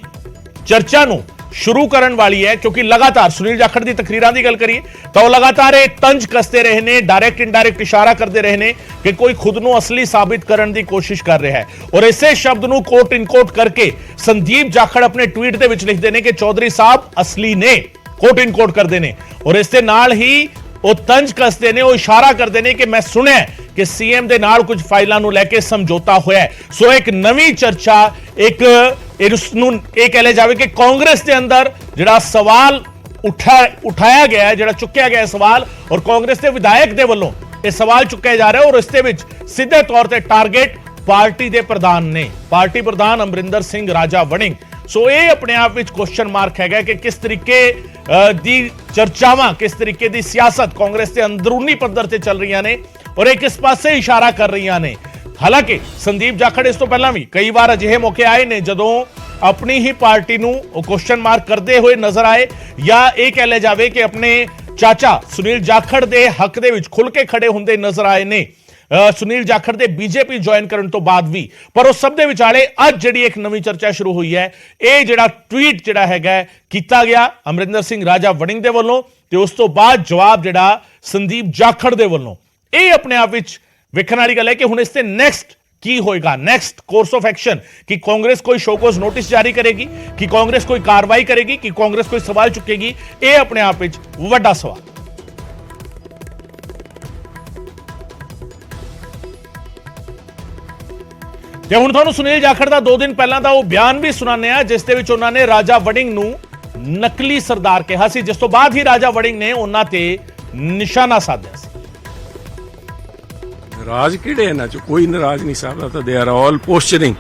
A: ਚਰਚਾ ਨੂੰ ਸ਼ੁਰੂ ਕਰਨ ਵਾਲੀ ਹੈ, ਕਿਉਂਕਿ ਲਗਾਤਾਰ ਸੁਨੀਲ ਜਾਖੜ ਦੀ ਤਕਰੀਰਾਂ ਦੀ ਗੱਲ ਕਰੀਏ ਤਾਂ ਉਹ ਲਗਾਤਾਰ ਇਹ ਤੰਜ ਕੱਸਦੇ ਰਹੇ ਨੇ, ਡਾਇਰੈਕਟ ਇਨਡਾਇਰੈਕਟ ਇਸ਼ਾਰਾ ਕਰਦੇ ਰਹੇ ਨੇ ਕਿ ਕੋਈ ਖੁਦ ਨੂੰ ਅਸਲੀ ਸਾਬਿਤ ਕਰਨ ਦੀ ਕੋਸ਼ਿਸ਼ ਕਰ ਰਿਹਾ ਹੈ। ਔਰ ਇਸੇ ਸ਼ਬਦ ਨੂੰ ਕੋਟ ਇਨ ਕੋਟ ਕਰਕੇ ਸੰਦੀਪ ਜਾਖੜ ਆਪਣੇ ਟਵੀਟ ਦੇ ਵਿੱਚ ਲਿਖਦੇ ਨੇ ਕਿ ਚੌਧਰੀ ਸਾਹਿਬ ਅਸਲੀ ਨੇ, ਕੋਟ ਇਨ ਕੋਟ ਕਰਦੇ ਨੇ, ਔਰ ਇਸ ਦੇ ਨਾਲ ਹੀ ਉਹ ਤੰਜ ਕੱਸਦੇ ਨੇ, ਉਹ ਇਸ਼ਾਰਾ ਕਰਦੇ ਨੇ ਕਿ ਮੈਂ ਸੁਣਿਆ ਕਿ ਸੀਐਮ ਦੇ ਨਾਲ ਕੁਝ ਫਾਈਲਾਂ ਨੂੰ ਲੈ ਕੇ ਸਮਝੌਤਾ ਹੋਇਆ ਹੈ। ਸੋ ਇੱਕ ਨਵੀਂ ਚਰਚਾ, ਇੱਕ ਇਸ ਨੂੰ ਇਹ ਕਹਿ ਲਿਆ ਜਾਵੇ ਕਿ ਕਾਂਗਰਸ ਦੇ ਅੰਦਰ ਜਿਹੜਾ ਸਵਾਲ ਉਠਾਇਆ ਗਿਆ ਹੈ, ਜਿਹੜਾ ਚੁੱਕਿਆ ਗਿਆ ਸਵਾਲ, ਔਰ ਕਾਂਗਰਸ ਦੇ ਵਿਧਾਇਕ ਦੇ ਵੱਲੋਂ ਇਹ ਸਵਾਲ ਚੁੱਕਿਆ ਜਾ ਰਿਹਾ, ਔਰ ਇਸ ਦੇ ਵਿੱਚ ਸਿੱਧੇ ਤੌਰ ਤੇ ਟਾਰਗੇਟ ਪਾਰਟੀ ਦੇ ਪ੍ਰਧਾਨ ਨੇ, ਪਾਰਟੀ ਪ੍ਰਧਾਨ ਅਮਰਿੰਦਰ ਸਿੰਘ ਰਾਜਾ ਵੜਿੰਗ। ਸੋ ਇਹ ਆਪਣੇ ਆਪ ਵਿੱਚ ਕੁਐਸਚਨ ਮਾਰਕ ਹੈਗਾ ਕਿ ਕਿਸ ਤਰੀਕੇ ਦੀ ਚਰਚਾਵਾਂ, ਕਿਸ ਤਰੀਕੇ ਦੀ ਸਿਆਸਤ ਕਾਂਗਰਸ ਦੇ ਅੰਦਰੂਨੀ ਪੱਧਰ ਤੇ ਚੱਲ ਰਹੀਆਂ ਨੇ, ਔਰ ਇਹ ਕਿਸ ਪਾਸੇ ਇਸ਼ਾਰਾ ਕਰ ਰਹੀਆਂ ਨੇ। ਹਾਲਾਂਕਿ ਸੰਦੀਪ ਜਾਖੜ ਇਸ ਤੋਂ ਪਹਿਲਾਂ ਵੀ ਕਈ ਵਾਰ ਅਜਿਹੇ ਮੌਕੇ ਆਏ ਨੇ ਜਦੋਂ ਆਪਣੀ ਹੀ ਪਾਰਟੀ ਨੂੰ ਉਹ ਕੁਐਸਚਨ ਮਾਰਕ ਕਰਦੇ ਹੋਏ ਨਜ਼ਰ ਆਏ, ਜਾਂ ਇਹ ਕਹਿ ਲਿਆ ਜਾਵੇ ਕਿ ਆਪਣੇ ਚਾਚਾ ਸੁਨੀਲ ਜਾਖੜ ਦੇ ਹੱਕ ਦੇ ਵਿੱਚ ਖੁੱਲ ਕੇ ਖੜੇ ਹੁੰਦੇ ਨਜ਼ਰ ਆਏ ਨੇ ਸੁਨੀਲ ਜਾਖੜ ਦੇ ਬੀਜੇਪੀ ਜੁਆਇਨ ਕਰਨ ਤੋਂ ਬਾਅਦ ਵੀ। ਪਰ ਉਹ ਸਭ ਦੇ ਵਿਚਾਲੇ ਅੱਜ ਜਿਹੜੀ ਇੱਕ ਨਵੀਂ ਚਰਚਾ ਸ਼ੁਰੂ ਹੋਈ ਹੈ, ਇਹ ਜਿਹੜਾ ਟਵੀਟ ਜਿਹੜਾ ਹੈਗਾ ਕੀਤਾ ਗਿਆ ਅਮਰਿੰਦਰ ਸਿੰਘ ਰਾਜਾ ਵੜਿੰਗ ਦੇ ਵੱਲੋਂ, ਤੇ ਉਸ ਤੋਂ ਬਾਅਦ ਜਵਾਬ ਜਿਹੜਾ ਸੰਦੀਪ ਜਾਖੜ ਦੇ ਵੱਲੋਂ, ਇਹ ਆਪਣੇ ਆਪ ਵਿੱਚ ਵੇਖਣ ਵਾਲੀ ਗੱਲ ਹੈ ਕਿ ਹੁਣ ਇਸ ਤੇ ਨੈਕਸਟ ਕੀ ਹੋਏਗਾ, ਨੈਕਸਟ ਕੋਰਸ ਆਫ ਐਕਸ਼ਨ। ਕਿ ਕਾਂਗਰਸ ਕੋਈ ਸ਼ੋਕੋਸ ਨੋਟਿਸ ਜਾਰੀ ਕਰੇਗੀ, ਕਿ ਕਾਂਗਰਸ ਕੋਈ ਕਾਰਵਾਈ ਕਰੇਗੀ, ਕਿ ਕਾਂਗਰਸ ਕੋਈ ਸਵਾਲ ਚੁੱਕੇਗੀ, ਇਹ ਆਪਣੇ ਆਪ ਵਿੱਚ ਵੱਡਾ ਸਵਾਲ। ਤੇ ਹੁਣ ਤੁਹਾਨੂੰ ਸੁਨੀਲ ਜਾਖੜ ਦਾ 2 ਦਿਨ ਪਹਿਲਾਂ ਦਾ ਉਹ ਬਿਆਨ ਵੀ ਸੁਣਾਉਂਦੇ ਆ, ਜਿਸ ਦੇ ਵਿੱਚ ਉਹਨਾਂ ਨੇ ਰਾਜਾ ਵੜਿੰਗ ਨੂੰ ਨਕਲੀ ਸਰਦਾਰ ਕਿਹਾ ਸੀ, ਜਿਸ ਤੋਂ ਬਾਅਦ ਹੀ ਰਾਜਾ ਵੜਿੰਗ ਨੇ ਉਹਨਾਂ ਤੇ ਨਿਸ਼ਾਨਾ ਸਾਧਿਆ ਸੀ।
D: ਨਾਰਾਜ਼ ਕਿਹੜੇ ਇਹਨਾਂ ਚ ਕੋਈ ਨਾਰਾਜ਼ ਨਹੀਂ ਸਾਹਿਬ, ਤਾਂ ਦੇ ਆਰ ਆਲ ਪੋਸਚਰਿੰਗ,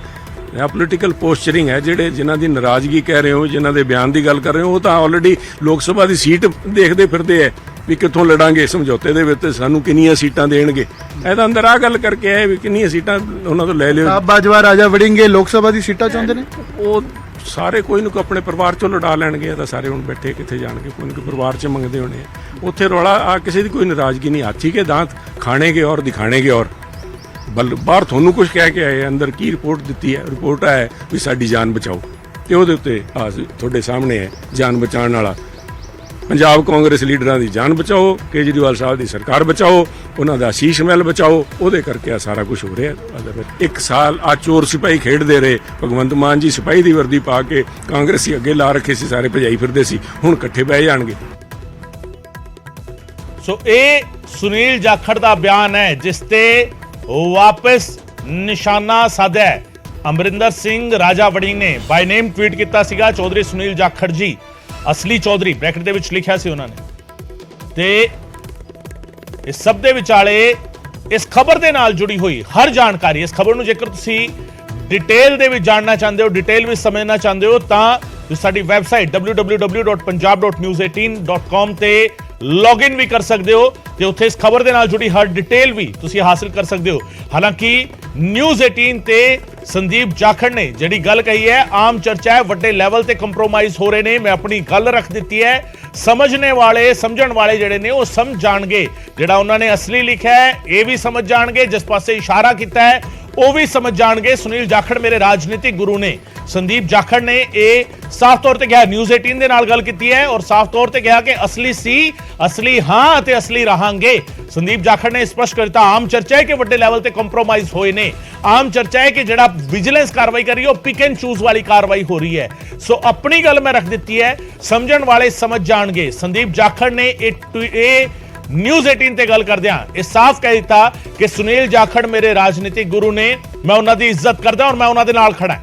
D: ਇਹ ਪੋਲੀਟੀਕਲ ਪੋਸਚਰਿੰਗ ਹੈ। ਜਿਹੜੇ ਜਿਨ੍ਹਾਂ ਦੀ ਨਾਰਾਜ਼ਗੀ ਕਹਿ ਰਹੇ ਹੋ, ਜਿਨ੍ਹਾਂ ਦੇ ਬਿਆਨ ਦੀ ਗੱਲ ਕਰ ਰਹੇ ਹੋ, ਉਹ ਤਾਂ ਆਲਰੇਡੀ ਲੋਕ ਸਭਾ ਦੀ ਸੀਟ ਦੇਖਦੇ ਫਿਰਦੇ ਐ ਵੀ ਕਿੱਥੋਂ ਲੜਾਂਗੇ ਸਮਝੌਤੇ ਦੇ ਵਿੱਚ, ਸਾਨੂੰ ਕਿੰਨੀਆਂ ਸੀਟਾਂ ਦੇਣਗੇ। ਇਹਦਾ ਅੰਦਰ ਆ ਗੱਲ ਕਰਕੇ ਆਏ ਵੀ ਕਿੰਨੀਆਂ ਸੀਟਾਂ ਉਹਨਾਂ ਤੋਂ ਲੈ ਲਿਓ।
E: ਬਾਜਵਾ ਰਾਜਾ ਵੜਿੰਗ ਲੋਕ ਸਭਾ ਦੀ ਸੀਟਾਂ ਚਾਹੁੰਦੇ ਨੇ,
D: ਉਹ ਸਾਰੇ ਕੋਈ ਨੂੰ ਕੋਈ ਆਪਣੇ ਪਰਿਵਾਰ ਚੋਂ ਲੁਟਾ ਲੈਣਗੇ, ਤਾਂ ਸਾਰੇ ਹੁਣ ਬੈਠੇ ਕਿੱਥੇ ਜਾਣਗੇ, ਕੋਈ ਨਾ ਕੋਈ ਪਰਿਵਾਰ 'ਚ ਮੰਗਦੇ ਹੋਣੇ ਆ। ਉੱਥੇ ਰੌਲਾ ਆ ਕਿਸੇ ਦੀ ਕੋਈ ਨਾਰਾਜ਼ਗੀ ਨਹੀਂ, ਹਾਥੀ ਕੇ ਦਾंत ਖਾਣੇਗੇ ਔਰ ਦਿਖਾਣੇਗੇ। ਔਰ ਬਾਹਰ ਤੁਹਾਨੂੰ ਕੁਝ ਕਹਿ ਕੇ ਆਏ, ਅੰਦਰ ਕੀ ਰਿਪੋਰਟ ਦਿੱਤੀ ਹੈ? ਰਿਪੋਰਟ ਹੈ ਵੀ ਸਾਡੀ ਜਾਨ ਬਚਾਓ, ਤੇ ਉਹਦੇ ਉੱਤੇ ਤੁਹਾਡੇ ਸਾਹਮਣੇ ਹੈ ਜਾਨ ਬਚਾਉਣ ਵਾਲਾ। ਪੰਜਾਬ ਕਾਂਗਰਸ ਲੀਡਰਾਂ ਦੀ ਜਾਨ ਬਚਾਓ, ਕੇਜਰੀਵਾਲ ਸਾਹਿਬ ਦੀ ਸਰਕਾਰ ਬਚਾਓ, ਉਹਨਾਂ ਦਾ ਸ਼ੀਸ਼ ਮਹਿਲ ਬਚਾਓ, ਉਹਦੇ ਕਰਕੇ ਆ ਸਾਰਾ ਕੁਝ ਹੋ ਰਿਹਾ। ਇੱਕ ਸਾਲ ਆ ਚੋਰ ਸਿਪਾਹੀ ਖੇਡਦੇ ਰਹੇ, ਭਗਵੰਤ ਮਾਨ ਜੀ ਸਿਪਾਹੀ ਦੀ ਵਰਦੀ ਪਾ ਕੇ ਕਾਂਗਰਸੀ ਅੱਗੇ ਲਾ ਰੱਖੇ ਸੀ, ਸਾਰੇ ਭਜਾਈ ਫਿਰਦੇ ਸੀ, ਹੁਣ ਇਕੱਠੇ ਬਹਿ ਜਾਣਗੇ।
A: ਸੋ ਇਹ ਸੁਨੀਲ ਜਾਖੜ ਦਾ ਬਿਆਨ ਹੈ ਜਿਸ ਤੇ ਵਾਪਸ ਨਿਸ਼ਾਨਾ ਸਾਧਿਆ ਹੈ। ਅਮਰਿੰਦਰ ਸਿੰਘ ਰਾਜਾ ਵੜਿੰਗ ਨੇ ਬਾਈ ਨੇਮ ਟਵੀਟ ਕੀਤਾ ਸੀਗਾ, ਚੌਧਰੀ ਸੁਨੀਲ ਜਾਖੜ ਜੀ, ਅਸਲੀ ਚੌਧਰੀ ਬ੍ਰੈਕਟ ਦੇ ਵਿੱਚ ਲਿਖਿਆ ਸੀ ਉਹਨਾਂ ਨੇ। ਤੇ ਇਸ ਸਭ ਦੇ ਵਿਚਾਲੇ ਇਸ ਖਬਰ ਦੇ ਨਾਲ ਜੁੜੀ ਹੋਈ ਹਰ ਜਾਣਕਾਰੀ, ਇਸ ਖਬਰ ਨੂੰ ਜੇਕਰ ਤੁਸੀਂ ਡਿਟੇਲ ਦੇ ਵਿੱਚ ਜਾਣਨਾ ਚਾਹੁੰਦੇ ਹੋ, ਡਿਟੇਲ ਵਿੱਚ ਸਮਝਣਾ ਚਾਹੁੰਦੇ ਹੋ, ਤਾਂ ਤੁਸੀਂ ਸਾਡੀ ਵੈਬਸਾਈਟ www.punjab.news18.com ਤੇ ਲੌਗਇਨ ਵੀ ਕਰ ਸਕਦੇ ਹੋ ਤੇ ਉੱਥੇ ਇਸ ਖਬਰ ਦੇ ਨਾਲ ਜੁੜੀ ਹਰ ਡਿਟੇਲ ਵੀ ਤੁਸੀਂ ਹਾਸਲ ਕਰ ਸਕਦੇ ਹੋ। ਹਾਲਾਂਕਿ ਨਿਊਜ਼ 18 ਤੇ ਸੰਦੀਪ ਜਾਖੜ ਨੇ ਜਿਹੜੀ ਗੱਲ ਕਹੀ ਹੈ, ਆਮ ਚਰਚਾ ਹੈ, ਵੱਡੇ ਲੈਵਲ ਤੇ ਕੰਪਰੋਮਾਈਜ਼ ਹੋ ਰਹੇ ਨੇ। ਮੈਂ ਆਪਣੀ ਗੱਲ ਰੱਖ ਦਿੱਤੀ ਹੈ, ਸਮਝਣੇ ਵਾਲੇ ਸਮਝਣ ਵਾਲੇ ਜਿਹੜੇ ਨੇ ਉਹ ਸਮਝ ਜਾਣਗੇ। ਜਿਹੜਾ ਉਹਨਾਂ ਨੇ ਅਸਲੀ ਲਿਖਿਆ ਹੈ ਇਹ ਵੀ ਸਮਝ ਜਾਣਗੇ, ਜਿਸ ਪਾਸੇ ਇਸ਼ਾਰਾ ਕੀਤਾ ਹੈ ਉਹ ਵੀ ਸਮਝ ਜਾਣਗੇ। ਸੁਨੀਲ ਜਾਖੜ ਮੇਰੇ ਰਾਜਨੀਤਿਕ ਗੁਰੂ ਨੇ। ਸੰਦੀਪ ਜਾਖੜ ਨੇ ਇਹ ਸਾਫ਼ ਤੌਰ ਤੇ ਕਿਹਾ, ਨਿਊਜ਼ 18 ਦੇ ਨਾਲ ਗੱਲ ਕੀਤੀ ਹੈ ਔਰ ਸਾਫ਼ ਤੌਰ ਤੇ ਕਿਹਾ ਕਿ ਅਸਲੀ ਸੀ, ਅਸਲੀ ਹਾਂ ਅਤੇ ਅਸਲੀ ਰਹਾਂਗੇ। ਸੰਦੀਪ ਜਾਖੜ ਨੇ ਸਪਸ਼ਟ ਕਰ ਦਿੱਤਾ, ਆਮ ਚਰਚਾ ਹੈ ਕਿ ਵੱਡੇ ਲੈਵਲ ਤੇ ਕੰਪਰੋਮਾਈਜ਼ ਹੋਏ ਨੇ, ਆਮ ਚਰਚਾ ਹੈ ਕਿ ਜਿਹੜਾ ਵਿਜੀਲੈਂਸ ਕਾਰਵਾਈ ਕਰ ਰਹੀ ਹੈ ਉਹ ਪਿਕ ਐਂਡ ਚੂਜ਼ ਵਾਲੀ ਕਾਰਵਾਈ ਹੋ ਰਹੀ ਹੈ। ਸੋ ਆਪਣੀ ਗੱਲ ਮੈਂ ਰੱਖ ਦਿੱਤੀ ਹੈ, ਸਮਝਣ ਵਾਲੇ ਸਮਝ ਜਾਣਗੇ। ਸੰਦੀਪ ਜਾਖੜ ਨੇ ਇਹ ਨਿਊਜ਼ 18 ਤੇ ਗੱਲ ਕਰਦਿਆਂ ਇਹ ਸਾਫ਼ ਕਹਿ ਦਿੱਤਾ ਕਿ ਸੁਨੀਲ ਜਾਖੜ ਮੇਰੇ ਰਾਜਨੀਤਿਕ ਗੁਰੂ ਨੇ, ਮੈਂ ਉਹਨਾਂ ਦੀ ਇੱਜ਼ਤ ਕਰਦਾ ਔਰ ਮੈਂ ਉਹਨਾਂ ਦੇ ਨਾਲ ਖੜਾ।